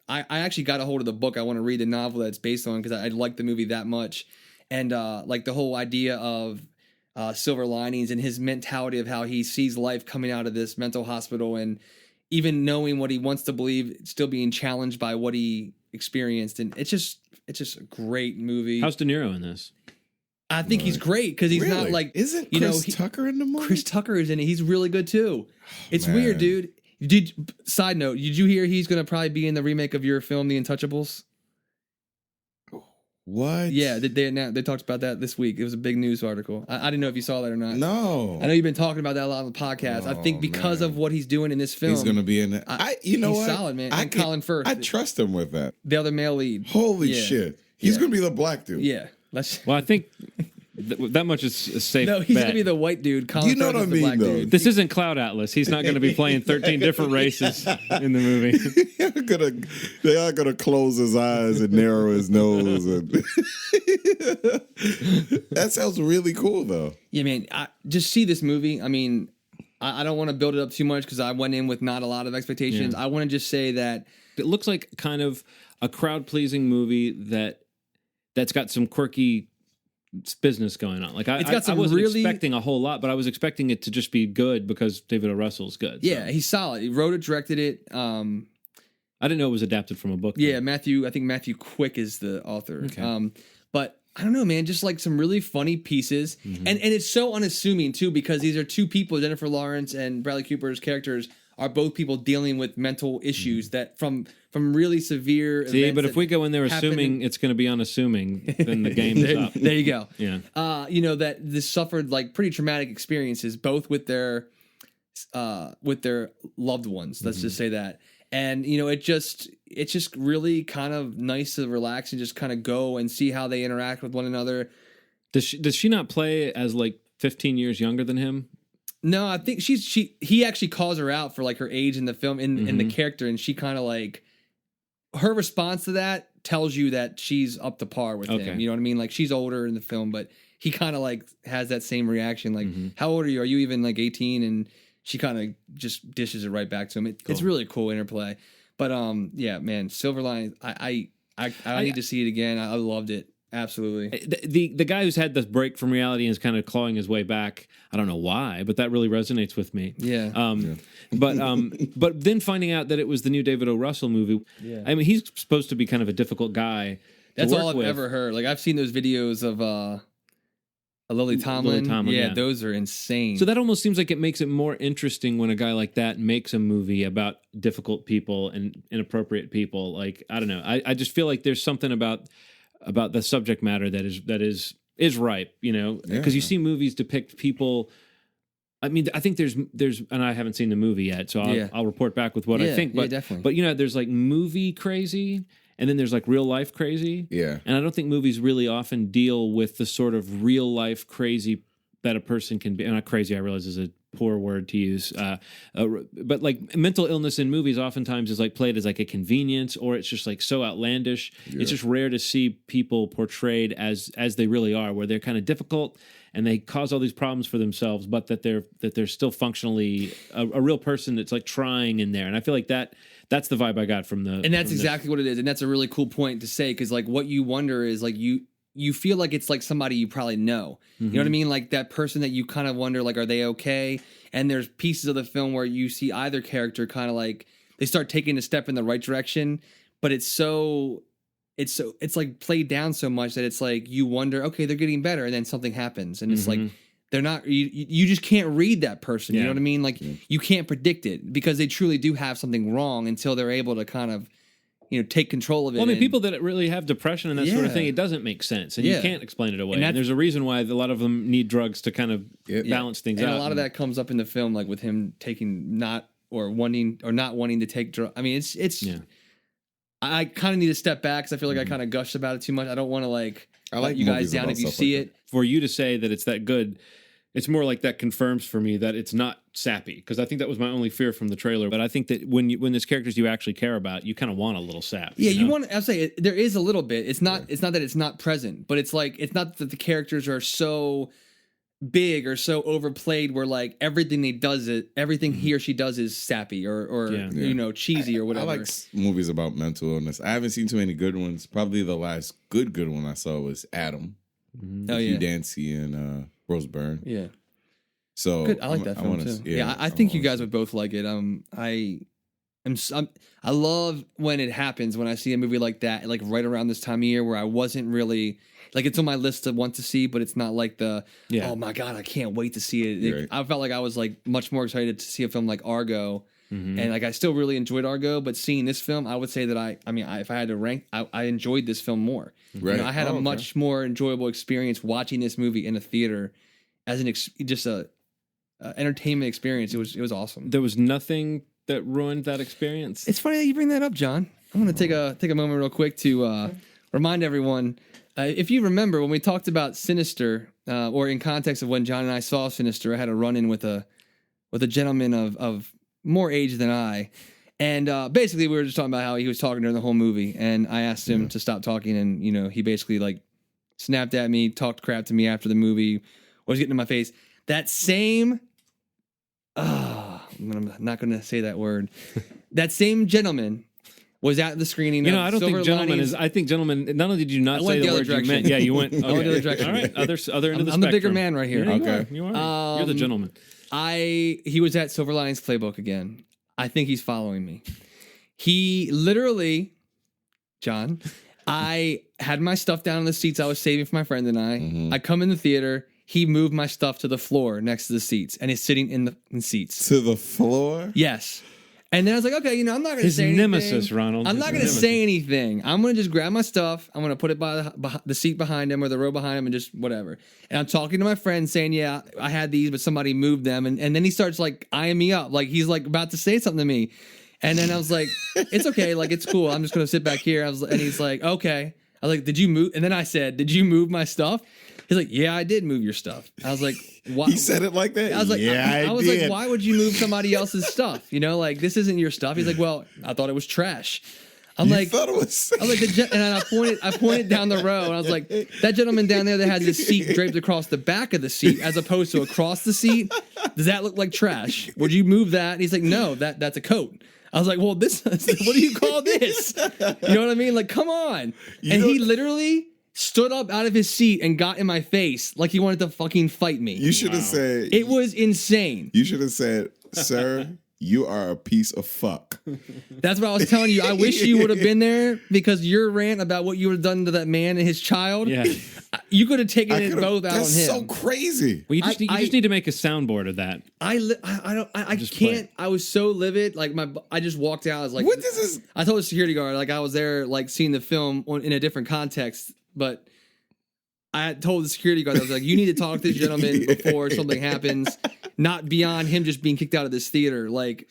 I actually got a hold of the book. I want to read the novel that's based on because I like the movie that much, and the whole idea of silver linings and his mentality of how he sees life coming out of this mental hospital and even knowing what he wants to believe, still being challenged by what he experienced. And it's just a great movie. How's De Niro in this? I think he's great because he's not Isn't Chris Tucker in the movie? Chris Tucker is in it. He's really good too. It's weird, dude. Side note, did you hear he's going to probably be in the remake of your film, The Untouchables? What? Yeah, they talked about that this week. It was a big news article. I didn't know if you saw that or not. No. I know you've been talking about that a lot on the podcast. I think because of what he's doing in this film, he's going to be in it. He's solid, man. And Colin Firth. I trust him with that. The other male lead. Holy shit. He's going to be the black dude. Yeah. Well, I think that much is a safe No, he's bet. going to be the white dude. Colin you know Firth what I is the mean, black though? dude. This isn't Cloud Atlas. He's not going to be playing 13 different races in the movie. They are gonna close his eyes and narrow his nose. And that sounds really cool, though. Yeah, man. Just see this movie. I mean, I don't want to build it up too much because I went in with not a lot of expectations. Yeah. I want to just say that it looks like kind of a crowd-pleasing movie that's got some quirky business going on. Like I wasn't expecting a whole lot, but I was expecting it to just be good because David O. Russell's good. Yeah, he's solid. He wrote it, directed it. I didn't know it was adapted from a book. Yeah, I think Matthew Quick is the author. Okay. But I don't know, man, just some really funny pieces. And it's so unassuming too, because these are two people, Jennifer Lawrence and Bradley Cooper's characters are both people dealing with mental issues that from really severe See, but if we go in there assuming it's going to be unassuming, then the game is up. There you go. Yeah. That this suffered pretty traumatic experiences, both with their loved ones. Let's just say that. And it's just really kind of nice to relax and just kind of go and see how they interact with one another. Does she not play as 15 years younger than him? No, I think he actually calls her out for her age in the film in the character, and she kind of her response to that tells you that she's up to par with him. You know what I mean? She's older in the film, but he kind of has that same reaction. How old are you? Are you even 18? And she kind of just dishes it right back to him. It's really cool interplay. But yeah, man, Silver Lining. I need to see it again. I loved it. Absolutely. The guy who's had this break from reality and is kind of clawing his way back. I don't know why, but that really resonates with me. Yeah. But then finding out that it was the new David O. Russell movie. Yeah. I mean, he's supposed to be kind of a difficult guy. That's all I've ever heard. I've seen those videos of Lily Tomlin. Yeah, those are insane. So that almost seems like it makes it more interesting when a guy like that makes a movie about difficult people and inappropriate people. I don't know. I just feel like there's something about the subject matter that is ripe, because you see movies depict people. I mean, I think there's, and I haven't seen the movie yet, so I'll report back with what I think. But definitely. But there's movie crazy, and then there's like real life crazy. Yeah. And I don't think movies really often deal with the sort of real life crazy that a person can be. And not crazy, I realize is a poor word to use. But like mental illness in movies oftentimes is like played as like a convenience, or it's just like so outlandish. Yeah. It's just rare to see people portrayed as they really are, where they're kind of difficult and they cause all these problems for themselves, but that they're still functionally a real person that's like trying in there. And I feel like that's the vibe I got from the. And that's exactly what it is. And that's a really cool point to say, because like what you wonder is like you feel like it's like somebody you probably know. You know what I mean? Like that person that you kind of wonder, like, are they okay? And there's pieces of the film where you see either character kind of like they start taking a step in the right direction, but it's like played down so much that it's like you wonder, okay, they're getting better, and then something happens, and it's like they're not. You just can't read that person. You know what I mean? Like you can't predict it because they truly do have something wrong until they're able to kind of, take control of it. Well, I mean, people that really have depression and that sort of thing, it doesn't make sense, and you can't explain it away. And there's a reason why a lot of them need drugs to kind of balance things out. And a lot of that comes up in the film, like with him not wanting to take drugs. I mean, it's. I kind of need to step back because I feel like I kind of gushed about it too much. I don't want to let you guys down if you see it. For you to say that it's that good, it's more like that confirms for me that it's not sappy, because I think that was my only fear from the trailer. But I think that when there's characters you actually care about, you kind of want a little sap. Yeah, you want. I'll say there is a little bit. It's not. It's not that it's not present, but it's like it's not that the characters are so big or so overplayed where like everything he or she does is sappy or cheesy or whatever. I like movies about mental illness. I haven't seen too many good ones. Probably the last good one I saw was Adam. Hugh Dancy and Rose Byrne. Yeah. So good. I like that film too. Yeah, I think you guys would both like it. I love when it happens, when I see a movie like that, like right around this time of year where I wasn't really like, it's on my list to want to see, but it's not like oh my God, I can't wait to see it. Right. I felt like I was like much more excited to see a film like Argo. And like I still really enjoyed Argo, but seeing this film, I would say that if I had to rank, I enjoyed this film more. Right. I had a much more enjoyable experience watching this movie in a theater as just a entertainment experience. It was awesome. There was nothing that ruined that experience. It's funny that you bring that up, John. I'm going to take a moment real quick to remind everyone, if you remember when we talked about Sinister, or in context of when John and I saw Sinister, I had a run-in with a gentleman of more age than I, and basically we were just talking about how he was talking during the whole movie, and I asked him to stop talking, and he basically like snapped at me, talked crap to me after the movie, was getting in my face. That same, I'm not going to say that word. That same gentleman was at the screening. I don't think gentleman is. I think gentleman. Not only did you not say the word you meant, yeah, you went. Okay. I went the other direction. All right, other end of the spectrum. I'm the bigger man right here. Yeah, you are. You're the gentleman. He was at Silver Linings Playbook again. I think he's following me. He literally, John, I had my stuff down in the seats I was saving for my friend and I. I come in the theater. He moved my stuff to the floor next to the seats, and he's sitting in the seats. To the floor? Yes. And then I was like, okay, I'm not going to say anything. His nemesis, Ronald. I'm not going to say anything. I'm going to just grab my stuff. I'm going to put it by the seat behind him or the row behind him and just whatever. And I'm talking to my friend saying, yeah, I had these, but somebody moved them. And then he starts like eyeing me up. Like he's like about to say something to me. And then I was like, it's okay. Like, it's cool. I'm just going to sit back here. And he's like, okay. I was like, did you move? And then I said, did you move my stuff? He's like, yeah, I did move your stuff. I was like, why? He said it like that? I was like, yeah, I was did. like, why would you move somebody else's stuff? Like, this isn't your stuff. He's like, well, I thought it was trash. I'm you like, thought it was. I was like, and I pointed down the row, and I was like, that gentleman down there that has his seat draped across the back of the seat as opposed to across the seat, does that look like trash? Would you move that? And he's like, no, that's a coat. I was like, well, what do you call this? You know what I mean? Like, come on. And he literally stood up out of his seat and got in my face like he wanted to fucking fight me. You should have said... It was insane. You should have said, sir, you are a piece of fuck. That's what I was telling you. I wish you would have been there because your rant about what you would have done to that man and his child, you could have taken it both out on him. That's so crazy. Well, you just need to make a soundboard of that. I can't. I was so livid. Like I just walked out. I was like, what this is? I told the security guard, like I was there, like seeing the film in a different context, but I told the security guard, I was like, you need to talk to this gentleman before something happens, not beyond him just being kicked out of this theater. Like,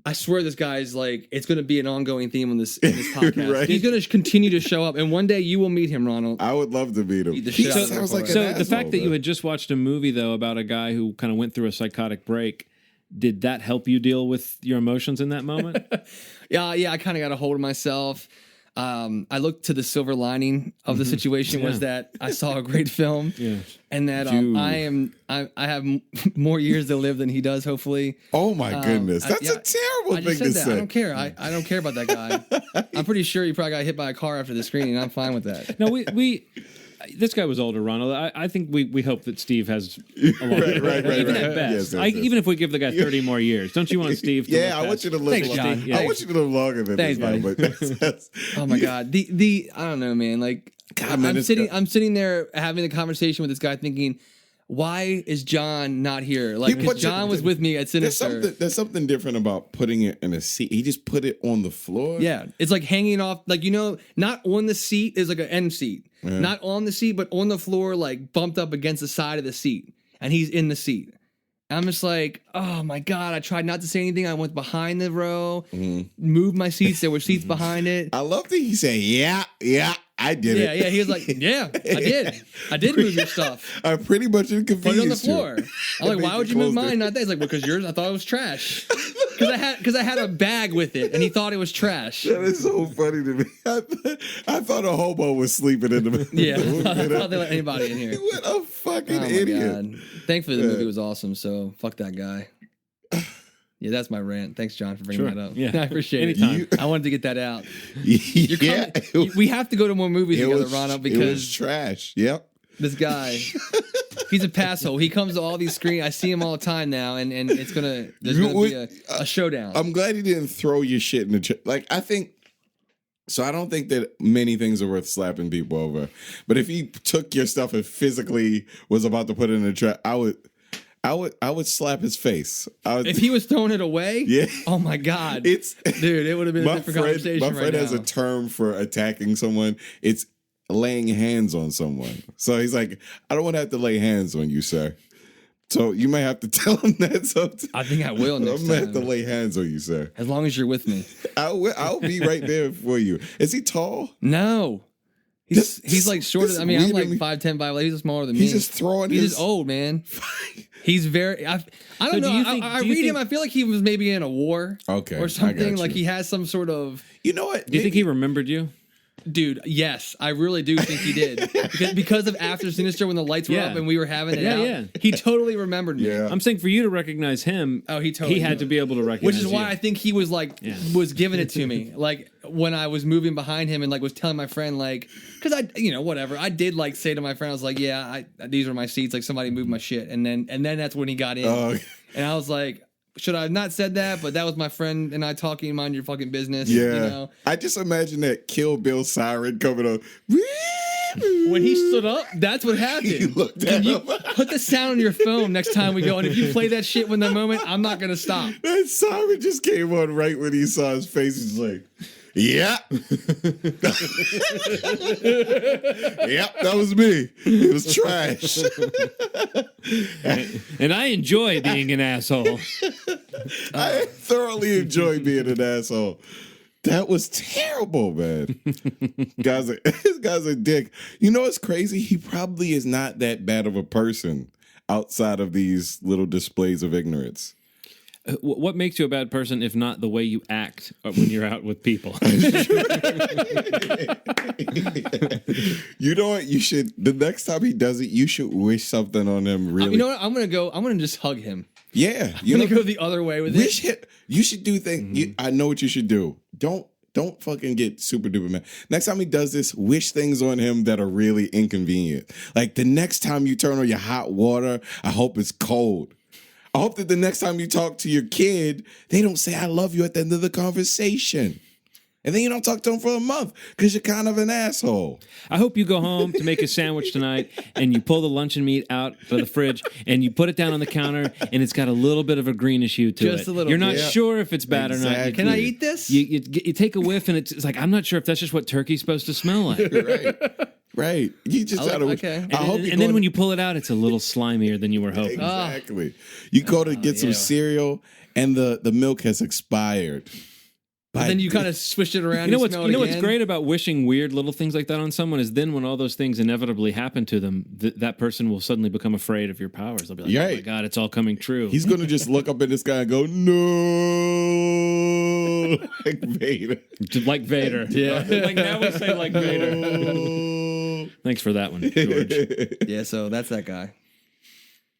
I swear this guy's like, it's going to be an ongoing theme in this podcast. Right. He's going to continue to show up, and one day you will meet him, Ronald. I would love to meet him. Eat the He shit out of sounds him like for an it. So the asshole, fact that you man. had just watched a movie though about a guy who kind of went through a psychotic break, did that help you deal with your emotions in that moment? Yeah, I kind of got a hold of myself. I looked to the silver lining of the situation was that I saw a great film, and that I have more years to live than he does. Hopefully. Oh my goodness, that's a terrible I just thing said to that. say. I don't care. I don't care about that guy. I'm pretty sure he probably got hit by a car after the screening. I'm fine with that. No, we this guy was older, Ronald. I think we hope that Steve has a long Right. even at best. Yes. Even if we give the guy 30 more years, don't you want Steve? To I want you to live. Thanks, John. Yeah. I want you to live longer than Thanks, this, man, buddy. but that's Oh my god. The I don't know, man. Like I'm sitting there having a conversation with this guy, thinking, why is John not here? Like, 'cause John was with me at Sinister. There's something different about putting it in a seat. He just put it on the floor. Yeah, it's like hanging off, like, not on the seat is like an end seat, not on the seat, but on the floor, like bumped up against the side of the seat, and he's in the seat. And I'm just like, oh my god! I tried not to say anything. I went behind the row, moved my seats. There were seats behind it. I love that he said, "Yeah, I did it." Yeah. He was like, "Yeah, I did move your stuff. I pretty much confused. Put it on the floor." I'm like, made "Why you would you move close it. mine, not that?" He's like, "Well, because yours, I thought it was trash." Because I had a bag with it, and he thought it was trash. That is so funny to me. I thought a hobo was sleeping in the Yeah, I thought they let anybody in here. What a fucking Oh my idiot. god! Thankfully, the movie was awesome. So fuck that guy. Yeah, that's my rant. Thanks, John, for bringing Sure. that up. Yeah. I appreciate Anytime. it. I wanted to get that out. Yeah, We have to go to more movies together, Ronald, it was because trash. Yep. this guy, he's a passhole. He comes to all these screens. I see him all the time now, and there's gonna be a showdown. I'm glad he didn't throw your shit in the like. I don't think that many things are worth slapping people over. But if he took your stuff and physically was about to put it in the trash, I would slap his face. If he was throwing it away, Yeah. Oh my god, dude, it would have been a different conversation. My friend has a term for attacking someone. It's laying hands on someone. So he's like, I don't want to have to lay hands on you, sir. So you might have to tell him that sometime. I think I will next I'm gonna have to time. lay hands on you, sir. As long as you're with me. I'll be right there for you. Is he tall? No. He's like shorter. this I mean, I'm weird like to me. 5'10", 5'11". He's smaller than me. He's just throwing He's his just old, man. He's very. I don't So know. do you think- I do you read him. think- I feel like he was maybe in a war. Okay, Or I something. got Like you. he has some sort of. You know what? Do you think he remembered you? Dude, yes, I really do think he did. because of After Sinister when the lights were Yeah. up and we were having it Yeah, out. yeah. He totally remembered me. Yeah. I'm saying for you to recognize him, Oh, he totally had did. to be able to recognize Which is why you. I think he was like was giving it to me, like when I was moving behind him and like was telling my friend like, because I whatever I did like say to my friend I was like, yeah, these are my seats, like somebody moved my shit, and then that's when he got in, and I was like, should I have not said that? But that was my friend and I talking, mind your fucking business. Yeah. You know? I just imagine that Kill Bill siren coming on. When he stood up, that's what happened. He looked at him. Put the sound on your phone next time we go, and if you play that shit when the moment, I'm not gonna stop. That siren just came on right when he saw his face. He's like, yeah. Yep, that was me. It was trash. And I enjoy being an asshole. I thoroughly enjoy being an asshole. That was terrible, man. This guy's a dick. You know what's crazy? He probably is not that bad of a person outside of these little displays of ignorance. What makes you a bad person if not the way you act when you're out with people? You know what? You should, the next time he does it, you should wish something on him. Really, You know what? I'm gonna just hug him. yeah. I'm You gonna know, go the other way with wish it. him. You should do things. I know what you should do. Don't fucking get super duper mad. Next time he does this, wish things on him that are really inconvenient. Like the next time you turn on your hot water, I hope it's cold. I hope that the next time you talk to your kid, they don't say I love you at the end of the conversation. And then you don't talk to them for a month because you're kind of an asshole. I hope you go home to make a sandwich tonight and you pull the luncheon meat out of the fridge and you put it down on the counter and it's got a little bit of a greenish hue to it. Just a little You're not bit. sure if it's bad or not. Exactly. Can I eat this? You take a whiff and it's like, I'm not sure if that's just what turkey's supposed to smell like. Right. You just gotta. okay. I hope And then when you pull it out, it's a little slimier than you were hoping. Exactly. You go to get some cereal and the milk has expired. But then you kind of swish it around. You know what's smell it what's again. great about wishing weird little things like that on someone is then when all those things inevitably happen to them, that person will suddenly become afraid of your powers. They'll be like, "Oh my god, it's all coming true." He's gonna just look up in the sky and go, "No," like Vader. Like Vader. Yeah. Like now we say like Vader. Thanks for that one, George. Yeah, so that's that guy.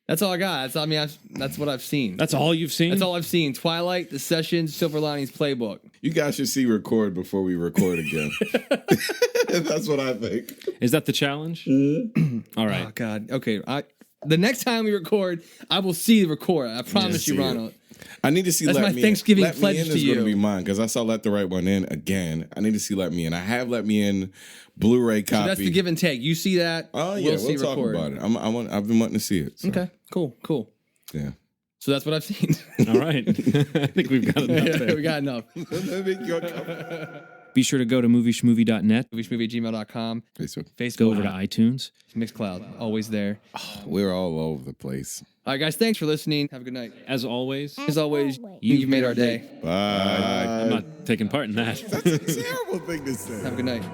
That's all I got. That's what I've seen. That's all you've seen? That's all I've seen. Twilight, The Session, Silver Linings Playbook. You guys should see record before we record again. That's what I think. Is that the challenge? All right. Oh God. Okay. The next time we record, I will see the record. I promise you, Ronald. I need to see. That's Let my Me Thanksgiving In. Let pledge Me In to is you. going to be mine because I saw Let the Right One In again. I need to see Let Me In. I have Let Me In Blu-ray copy. So that's the give and take. You see that? Oh yeah, we'll talk record. about it. I've been wanting to see it. So. Okay. Cool. Yeah. So that's what I've seen. All right. I think we've got enough there. We got enough. Be sure to go to movieschmovie.net. Movieshmovie@gmail.com. Facebook. Go over to iTunes. Mixcloud. Always there. We're all over the place. All right, guys. Thanks for listening. Have a good night. As always, As always, you've made our day. Bye. I'm not taking part in that. That's a terrible thing to say. Have a good night.